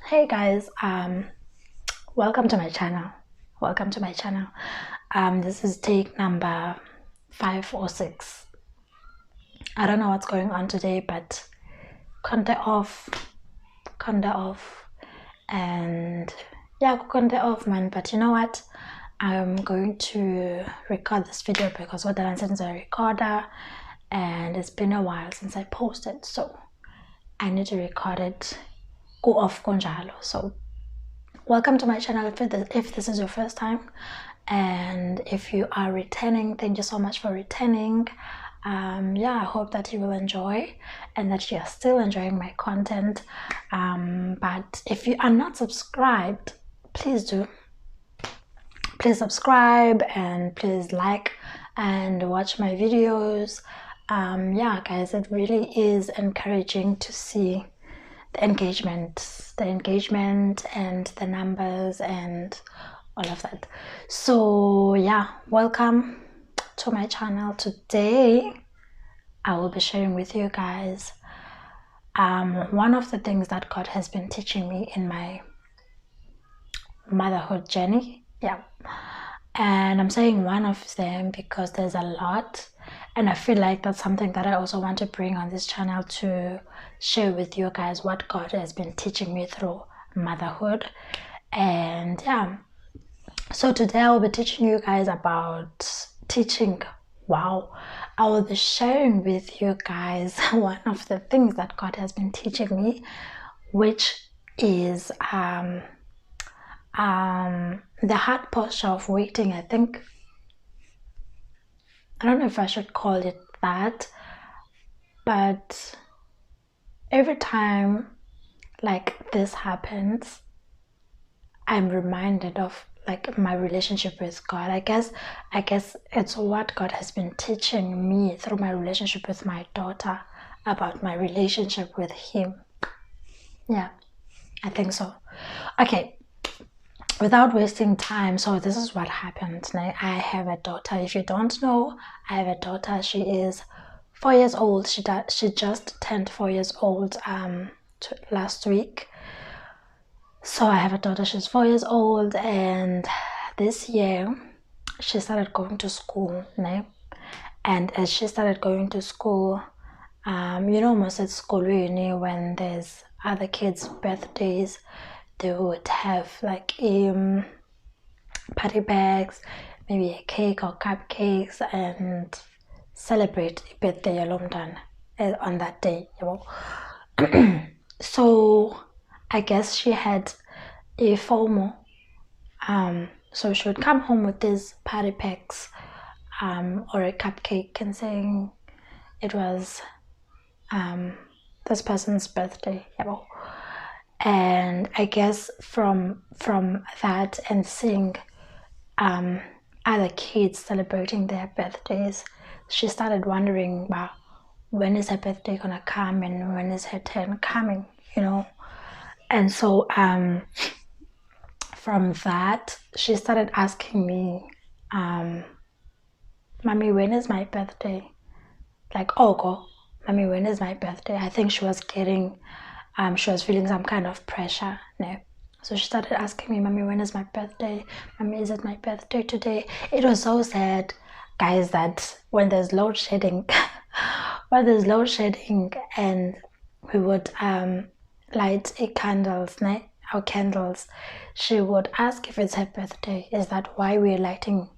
Hey guys, welcome to my channel. This is take number 5 or 6. I don't know what's going on today, but conte off, and yeah, conte off, man. But you know what? I'm going to record this video because what I since a recorder, and it's been a while since I posted, so I need to record it. Go off konjalo. So welcome to my channel if this is your first time, and if you are returning, thank you so much for returning. I hope that you will enjoy and that you are still enjoying my content. But if you are not subscribed, please do. Please subscribe and please like and watch my videos. Guys, it really is encouraging to see the engagement and the numbers and all of that. So yeah, welcome to my channel. Today I will be sharing with you guys one of the things that God has been teaching me in my motherhood journey. And I'm saying one of them because there's a lot, and I feel like that's something that I also want to bring on this channel to share with you guys what God has been teaching me through motherhood. And so today I will be teaching you guys about teaching. Wow, I will be sharing with you guys one of the things that God has been teaching me, which is the heart posture of waiting. I don't know if I should call it that, but every time like this happens, I'm reminded of like my relationship with God. I guess it's what God has been teaching me through my relationship with my daughter about my relationship with Him. Yeah, I think so. Okay, without wasting time, so this is what happened. Now, I have a daughter. If you don't know, I have a daughter. She is 4 years old. She just turned 4 years old last week. So I have a daughter. She's 4 years old, and this year she started going to school. And as she started going to school, most at school, when there's other kids' birthdays, they would have like party bags, maybe a cake or cupcakes, and celebrate birthday yalomdan on that day. So I guess she had a FOMO. So she would come home with these party packs or a cupcake and saying it was this person's birthday. And I guess from that and seeing other kids celebrating their birthdays, she started wondering, well, when is her birthday gonna come and when is her turn coming, And so from that, she started asking me, Mommy, when is my birthday? Like, oh, go, Mommy, when is my birthday? I think she was feeling some kind of pressure. So she started asking me, Mommy, when is my birthday? Mommy, is it my birthday today? It was so sad, guys, that when there's load shedding, and we would light our candles, she would ask if it's her birthday. Is that why we're lighting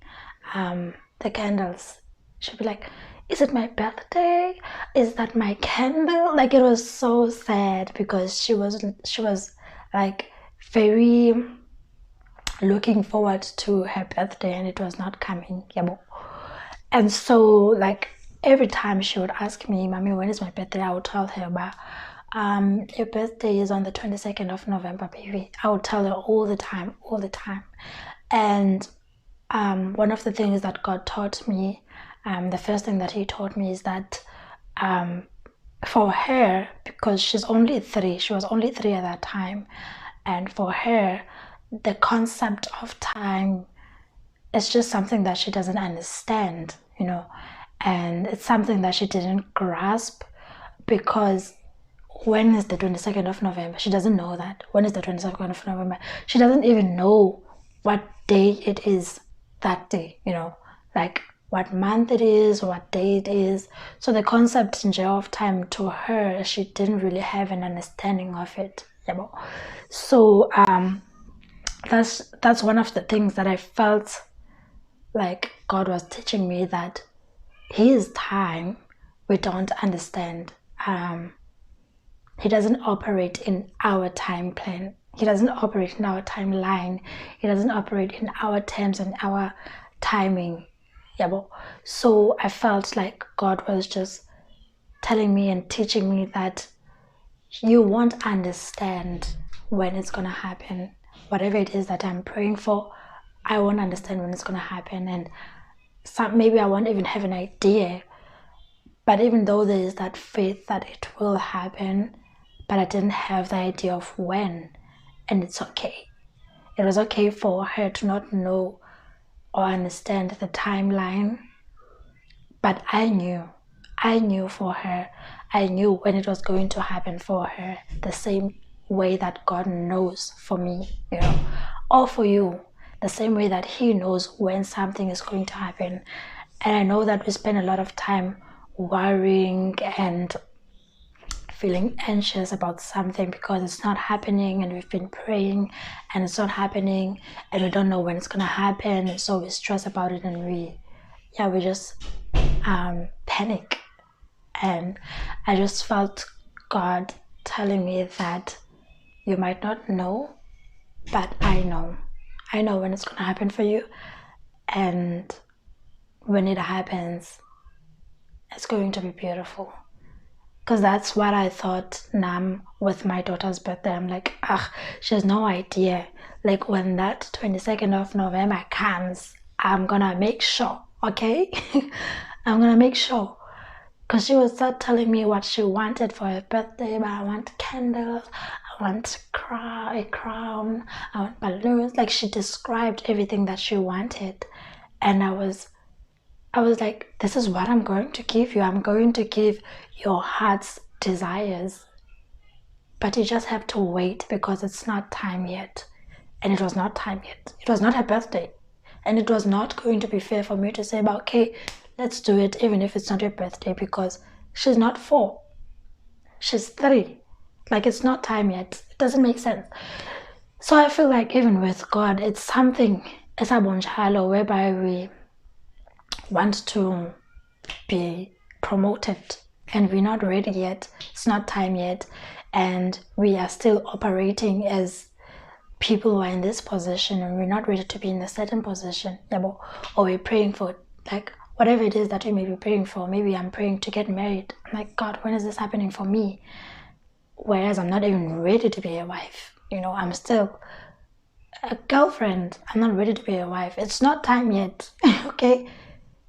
the candles? She'd be like, is it my birthday? Is that my candle? Like, it was so sad because she was like very looking forward to her birthday and it was not coming. And so like every time she would ask me, Mommy, when is my birthday? I would tell her, but your birthday is on the 22nd of November, baby. I would tell her all the time. And one of the things that God taught me, the first thing that He taught me is that for her, because she was only 3 at that time, and for her, the concept of time is just something that she doesn't understand, and it's something that she didn't grasp, because when is the 22nd of November? She doesn't know that. When is the 22nd of November? She doesn't even know what day it is that day, like what month it is, what day it is. So the concept of time to her, she didn't really have an understanding of it. So that's one of the things that I felt like God was teaching me, that His time we don't understand. He doesn't operate in our time plan. He doesn't operate in our timeline. He doesn't operate in our terms and our timing. So I felt like God was just telling me and teaching me that you won't understand when it's going to happen. Whatever it is that I'm praying for, I won't understand when it's going to happen. And maybe I won't even have an idea. But even though there is that faith that it will happen, but I didn't have the idea of when. And it's okay. It was okay for her to not know or understand the timeline. But I knew for her. I knew when it was going to happen for her, the same way that God knows for me, or for you, the same way that He knows when something is going to happen. And I know that we spend a lot of time worrying and feeling anxious about something because it's not happening, and we've been praying and it's not happening, and we don't know when it's going to happen, so we stress about it, and we just panic. And I just felt God telling me that you might not know, but I know when it's going to happen for you, and when it happens, it's going to be beautiful. Because that's what I thought with my daughter's birthday. I'm like, she has no idea. Like, when that 22nd of November comes, I'm gonna make sure, okay? I'm gonna make sure. Because she would start telling me what she wanted for her birthday. But I want candles, I want a crown, I want balloons. Like, she described everything that she wanted. And I was like, this is what I'm going to give you. I'm going to give your heart's desires. But you just have to wait, because it's not time yet. And it was not time yet. It was not her birthday. And it was not going to be fair for me to say, okay, let's do it even if it's not your birthday, because she's not 4. She's 3. Like, it's not time yet. It doesn't make sense. So I feel like even with God, it's something, it's a bonjalo, whereby we want to be promoted and we're not ready yet. It's not time yet, and we are still operating as people who are in this position, and we're not ready to be in a certain position, or we're praying for, like, whatever it is that we may be praying for. Maybe I'm praying to get married. I'm like, God, when is this happening for me? Whereas I'm not even ready to be a wife. I'm still a girlfriend. I'm not ready to be a wife. It's not time yet. Okay,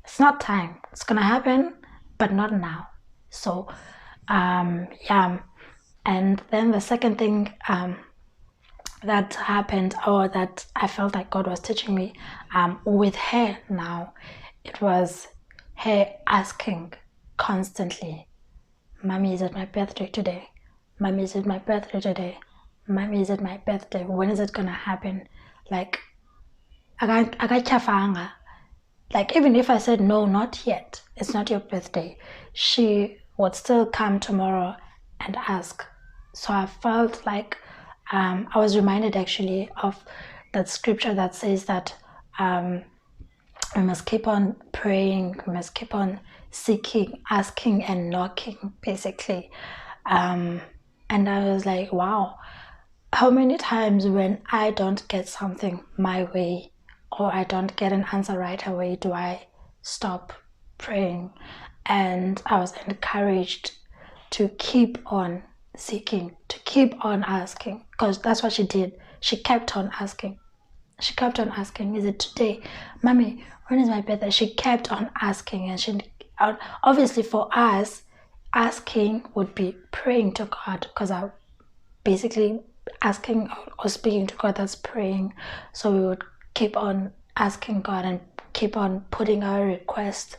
it's not time. It's gonna happen, but not now. So and then the second thing that happened, or that I felt like God was teaching me with her now, it was her asking constantly, Mommy, is it my birthday today? Mommy, is it my birthday today? Mommy, is it my birthday? When is it gonna happen? Like, akachafanga. Like, even if I said, no, not yet, it's not your birthday, she would still come tomorrow and ask. So I felt like I was reminded actually of that scripture that says that we must keep on praying, we must keep on seeking, asking, and knocking, basically. And I was like, wow, how many times when I don't get something my way, or I don't get an answer right away, do I stop praying? And I was encouraged to keep on seeking, to keep on asking, because that's what she did. She kept on asking. She kept on asking, is it today? Mommy, when is my birthday? She kept on asking, and she, obviously for us, asking would be praying to God, because I basically asking or speaking to God, that's praying. So we would keep on asking God and keep on putting our request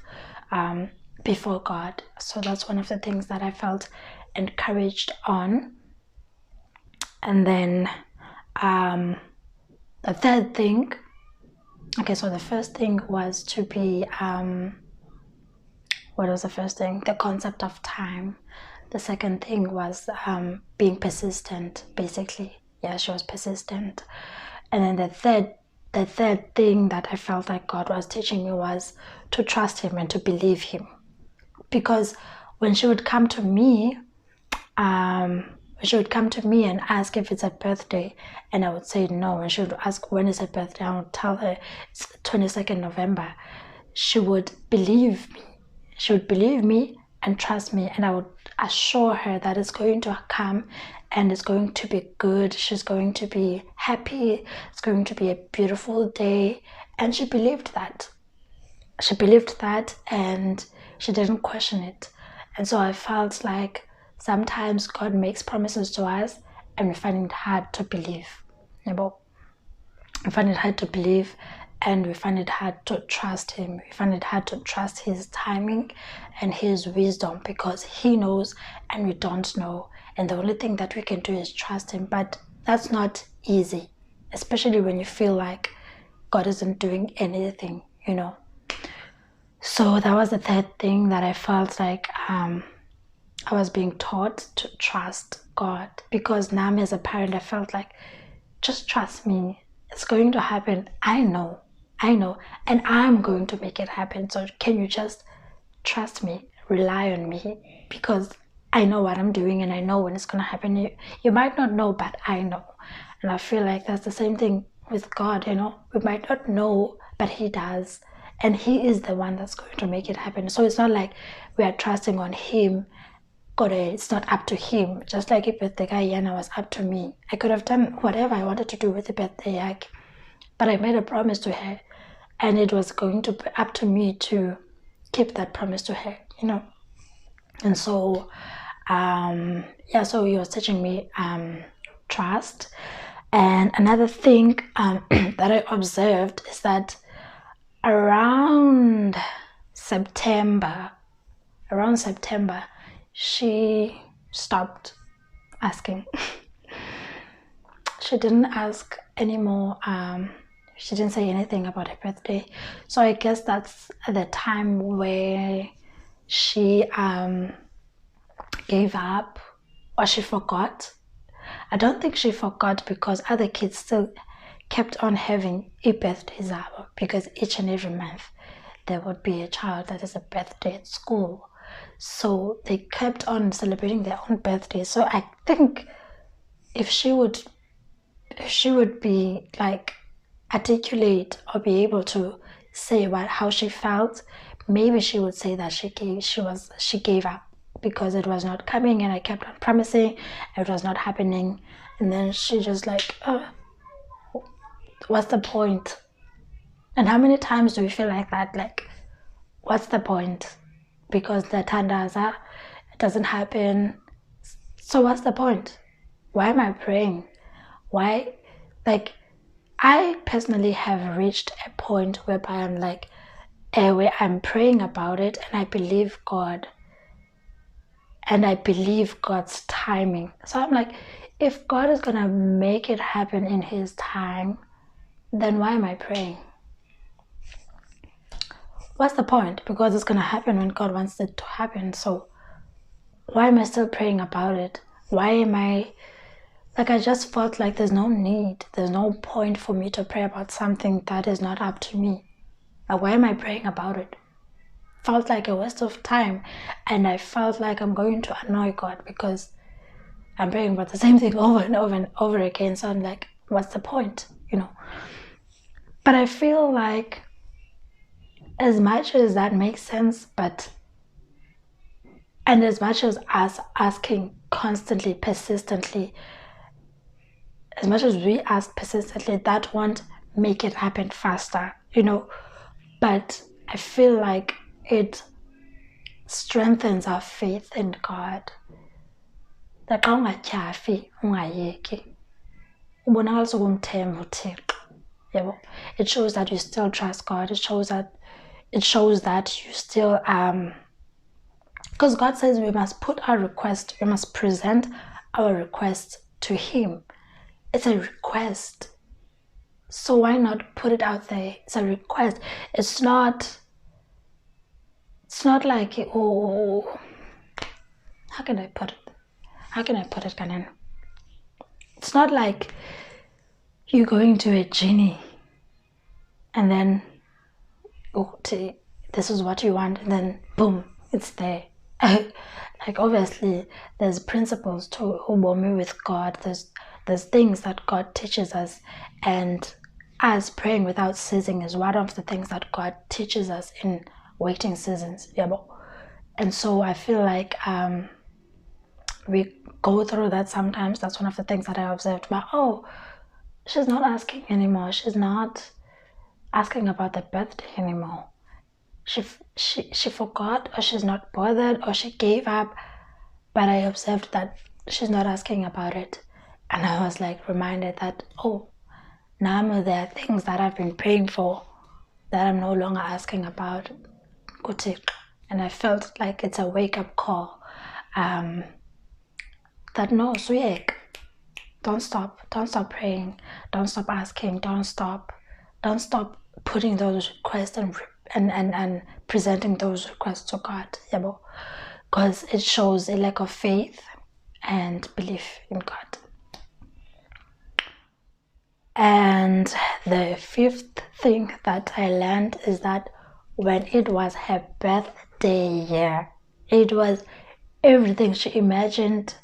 before God. So that's one of the things that I felt encouraged on. And then the third thing, okay, so the first thing was to be, what was the first thing? The concept of time. The second thing was being persistent, basically. Yeah, she was persistent. And then the third thing that I felt like God was teaching me was to trust him and to believe him. Because when she would come to me, and ask if it's her birthday, and I would say no. And she would ask when is her birthday, I would tell her it's 22nd November. She would believe me. She would believe me and trust me, and I would assure her that it's going to come and it's going to be good. She's going to be happy. It's going to be a beautiful day. And she believed that. And she didn't question it. And so I felt like sometimes God makes promises to us and we find it hard to believe. We find it hard to believe, and we find it hard to trust him. We find it hard to trust his timing and his wisdom, because he knows and we don't know. And the only thing that we can do is trust him. But that's not easy, especially when you feel like God isn't doing anything, So that was the third thing that I felt like I was being taught to trust God. Because now as a parent, I felt like, just trust me. It's going to happen. I know. And I'm going to make it happen. So can you just trust me, rely on me? Because I know what I'm doing and I know when it's going to happen. You might not know, but I know. And I feel like that's the same thing with God, We might not know, but he does. And he is the one that's going to make it happen. So it's not like we are trusting on him. God, it's not up to him. Just like if birthday Yana was up to me. I could have done whatever I wanted to do with the birthday yak. But I made a promise to her. And it was going to be up to me to keep that promise to her, And so, so he was teaching me trust. And another thing that I observed is that around September, she stopped asking. She didn't ask anymore. She didn't say anything about her birthday. So I guess that's the time where she gave up, or she forgot. I don't think she forgot, because other kids still kept on having a birthday zabo, because each and every month there would be a child that is a birthday at school. So they kept on celebrating their own birthday. So I think if she would be like articulate or be able to say how she felt, maybe she would say that she gave up because it was not coming, and I kept on promising, it was not happening. And then she just like, what's the point? And how many times do we feel like that? Like, what's the point? Because the tandaza, it doesn't happen. So what's the point? Why am I praying? Why? Like, I personally have reached a point whereby I'm like, where I'm praying about it, and I believe God. And I believe God's timing. So I'm like, if God is going to make it happen in his time, then why am I praying? What's the point? Because it's going to happen when God wants it to happen. So why am I still praying about it? Why am I... Like, I just felt like there's no need. There's no point for me to pray about something that is not up to me. Like, why am I praying about it? Felt like a waste of time, and I felt like I'm going to annoy God because I'm praying about the same thing over and over and over again. So I'm like, what's the point, But I feel like, as much as that makes sense, and as much as us asking constantly, persistently, as much as we ask persistently, that won't make it happen faster, But I feel like it strengthens our faith in God. That it shows that you still trust God. It shows that you still because God says we must put our request, we must present our request to Him. It's a request. So why not put it out there? It's a request. It's not like, oh, how can I put it, Kanan? It's not like you going to a genie and then, oh, this is what you want, and then boom, it's there. Like, obviously there's principles to me with God. There's things that God teaches us, and us praying without ceasing is one of the things that God teaches us in waiting seasons. And so I feel like we go through that sometimes. That's one of the things that I observed. But she's not asking anymore. She's not asking about the birthday anymore. She forgot, or she's not bothered, or she gave up. But I observed that she's not asking about it, and I was like reminded that now there are things that I've been praying for that I'm no longer asking about. And I felt like it's a wake-up call. That no, suyek. Don't stop praying, don't stop asking, don't stop putting those requests and presenting those requests to God, because it shows a lack of faith and belief in God. And the fifth thing that I learned is that when it was her birthday year, it was everything she imagined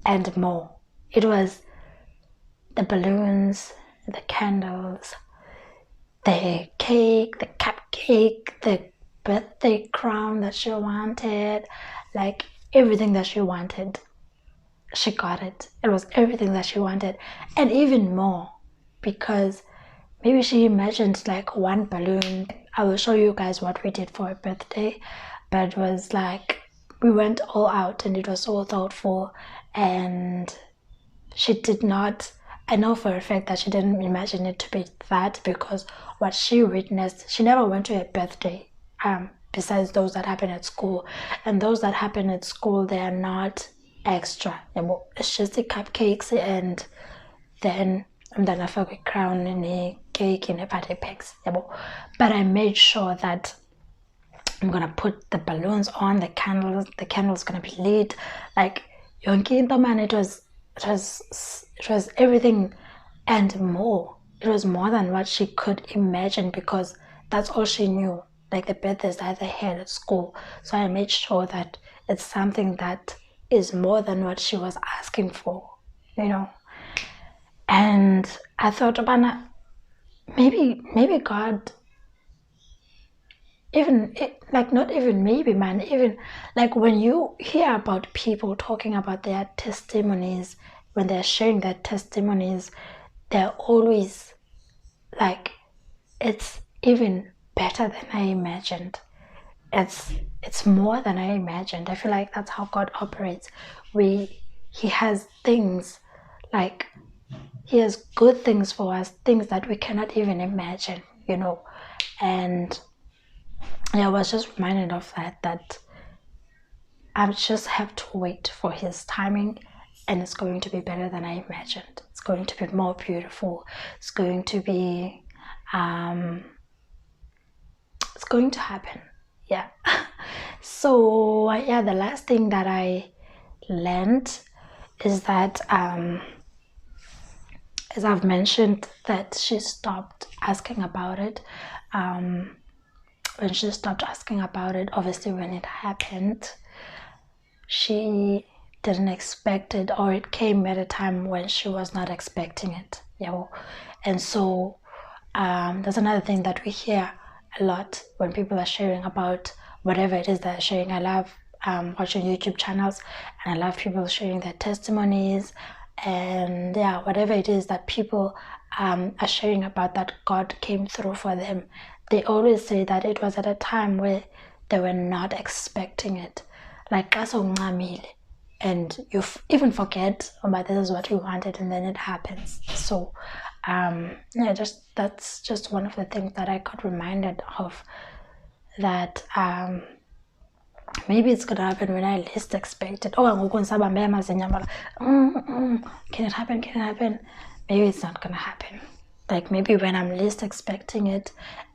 and more. It was the balloons, the candles, the cake, the cupcake, the birthday crown that she wanted, like everything that she wanted, she got it. It was everything that she wanted, and even more, because maybe she imagined like one balloon. I will show you guys what we did for her birthday, but it was like we went all out, and it was so thoughtful, and she did not, I know for a fact that she didn't imagine it to be that, because what she witnessed, she never went to a birthday besides those that happen at school, and those that happen at school, they are not extra. It's just the cupcakes, and then I forgot a crown and a cake and a party packs. But I made sure that I'm gonna put the balloons on, the candles gonna be lit, like yonke man. It was everything and more. It was more than what she could imagine, because that's all she knew, like the birthdays that they had at school. So I made sure that it's something that is more than what she was asking for, And I thought, maybe God, even like, not even maybe, man, even like when you hear about people talking about their testimonies, when they're sharing their testimonies, they're always like, it's even better than I imagined. It's more than I imagined. I feel like that's how God operates. He has things, like He has good things for us, things that we cannot even imagine, And I was just reminded of that I just have to wait for His timing, and it's going to be better than I imagined. It's going to be more beautiful. It's going to be, it's going to happen. Yeah. So the last thing that I learned is that, as I've mentioned, that she stopped asking about it. When she stopped asking about it, obviously when it happened, she didn't expect it, or it came at a time when she was not expecting it. And so that's another thing that we hear a lot when people are sharing about whatever it is they're sharing. I love watching YouTube channels, and I love people sharing their testimonies, and whatever it is that people are sharing about that God came through for them. They always say that it was at a time where they were not expecting it, like and you even forget about this is what you wanted, and then it happens. So that's just one of the things that I got reminded of, that maybe it's gonna happen when I least expect it. Oh, can it happen? Can it happen? Maybe it's not gonna happen. Like maybe when I'm least expecting it,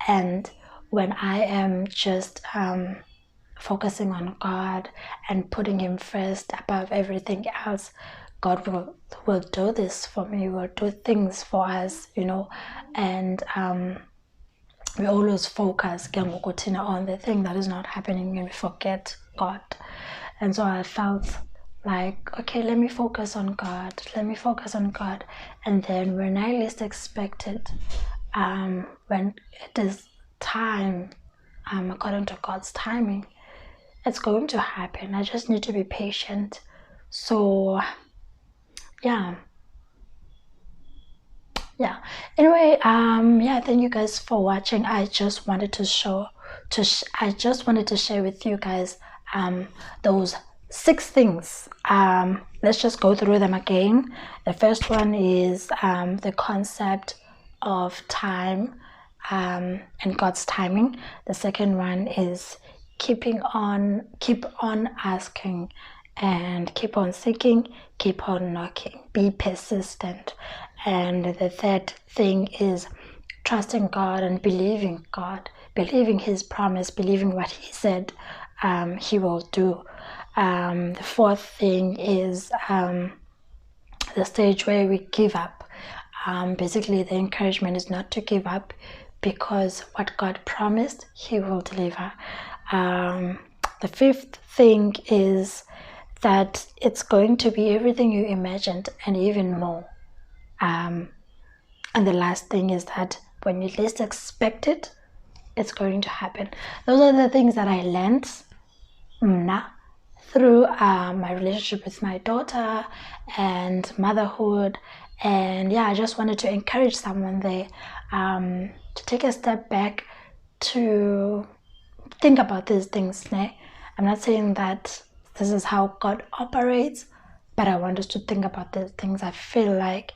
and when I am just focusing on God and putting Him first above everything else, God will do this for me, will do things for us, and we always focus on the thing that is not happening and we forget God. And so I felt like, okay, let me focus on God. And then when I least expected, when it is time, according to God's timing, it's going to happen. I just need to be patient. So yeah. Anyway, thank you guys for watching. I just wanted to share with you guys those 6 things. Let's just go through them again. The first one is the concept of time and God's timing. The second one is keep on asking and keep on seeking, keep on knocking, be persistent. And the third thing is trusting God and believing God, believing His promise, believing what He said He will do. The fourth thing is the stage where we give up. Basically, the encouragement is not to give up, because what God promised, He will deliver. The fifth thing is that it's going to be everything you imagined and even more. And the last thing is that when you least expect it, it's going to happen. Those are the things that I learned through my relationship with my daughter and motherhood. And I just wanted to encourage someone there to take a step back to think about these things. I'm not saying that this is how God operates, but I want us to think about these things. I feel like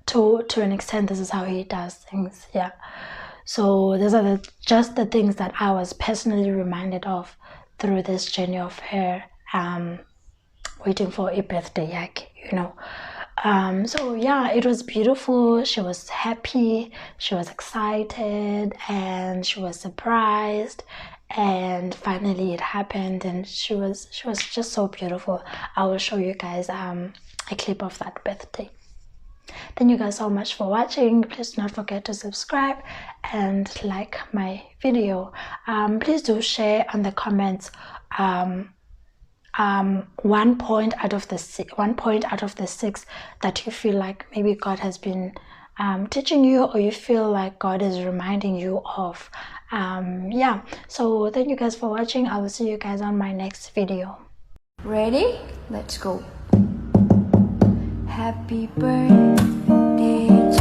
to an extent this is how He does things. So these are just the things that I was personally reminded of through this journey of her waiting for a birthday, so it was beautiful. She was happy, she was excited, and she was surprised, and finally it happened, and she was just so beautiful. I will show you guys a clip of that birthday. Thank you guys so much for watching. Please do not forget to subscribe and like my video. Please do share on the comments one point out of the 6 that you feel like maybe God has been teaching you, or you feel like God is reminding you of. So thank you guys for watching. I will see you guys on my next video. Ready? Let's go. Happy birthday